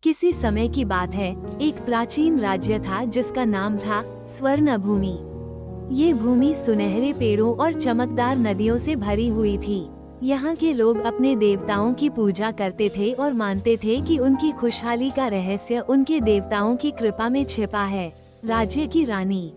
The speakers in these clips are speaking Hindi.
किसी समय की बात है, एक प्राचीन राज्य था जिसका नाम था स्वर्ण भूमि। ये भूमि सुनहरे पेड़ों और चमकदार नदियों से भरी हुई थी। यहाँ के लोग अपने देवताओं की पूजा करते थे और मानते थे कि उनकी खुशहाली का रहस्य उनके देवताओं की कृपा में छिपा है। राज्य की रानी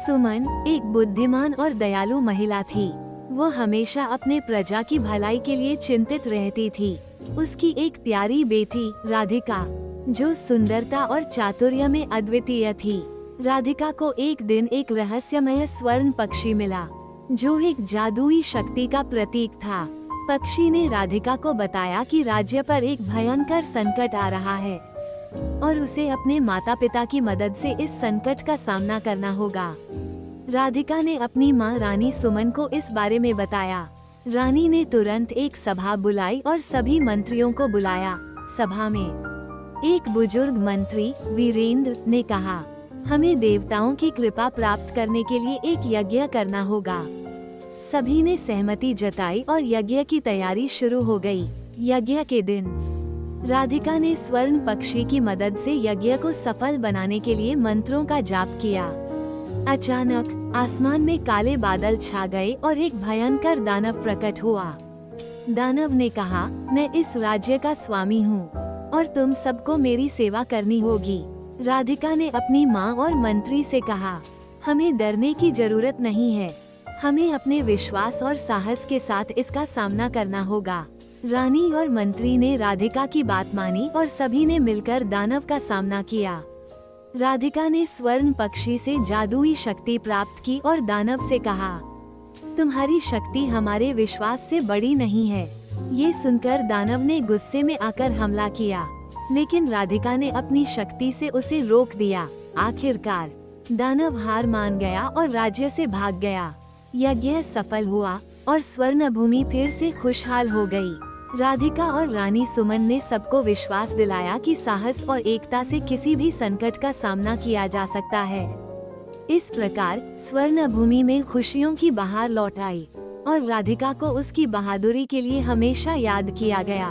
सुमन एक बुद्धिमान और दयालु महिला थी। वो हमेशा अपने प्रजा की भलाई के लिए चिंतित रहती थी। उसकी एक प्यारी बेटी राधिका, जो सुंदरता और चातुर्य में अद्वितीय थी। राधिका को एक दिन एक रहस्यमय स्वर्ण पक्षी मिला, जो एक जादुई शक्ति का प्रतीक था। पक्षी ने राधिका को बताया कि राज्य पर एक भयंकर संकट आ रहा है और उसे अपने माता पिता की मदद से इस संकट का सामना करना होगा। राधिका ने अपनी माँ रानी सुमन को इस बारे में बताया। रानी ने तुरंत एक सभा बुलाई और सभी मंत्रियों को बुलाया। सभा में एक बुजुर्ग मंत्री वीरेंद्र ने कहा, हमें देवताओं की कृपा प्राप्त करने के लिए एक यज्ञ करना होगा। सभी ने सहमति जताई और यज्ञ की तैयारी शुरू हो गई। यज्ञ के दिन राधिका ने स्वर्ण पक्षी की मदद से यज्ञ को सफल बनाने के लिए मंत्रों का जाप किया। अचानक आसमान में काले बादल छा गए और एक भयंकर दानव प्रकट हुआ। दानव ने कहा, मैं इस राज्य का स्वामी हूँ और तुम सबको मेरी सेवा करनी होगी। राधिका ने अपनी माँ और मंत्री से कहा, हमें डरने की जरूरत नहीं है, हमें अपने विश्वास और साहस के साथ इसका सामना करना होगा। रानी और मंत्री ने राधिका की बात मानी और सभी ने मिलकर दानव का सामना किया। राधिका ने स्वर्ण पक्षी से जादुई शक्ति प्राप्त की और दानव से कहा, तुम्हारी शक्ति हमारे विश्वास से बड़ी नहीं है। ये सुनकर दानव ने गुस्से में आकर हमला किया, लेकिन राधिका ने अपनी शक्ति से उसे रोक दिया। आखिरकार दानव हार मान गया और राज्य से भाग गया। यज्ञ सफल हुआ और स्वर्ण भूमि फिर से खुशहाल हो गई। राधिका और रानी सुमन ने सबको विश्वास दिलाया कि साहस और एकता से किसी भी संकट का सामना किया जा सकता है। इस प्रकार स्वर्ण भूमि में खुशियों की बहार लौट आई और राधिका को उसकी बहादुरी के लिए हमेशा याद किया गया।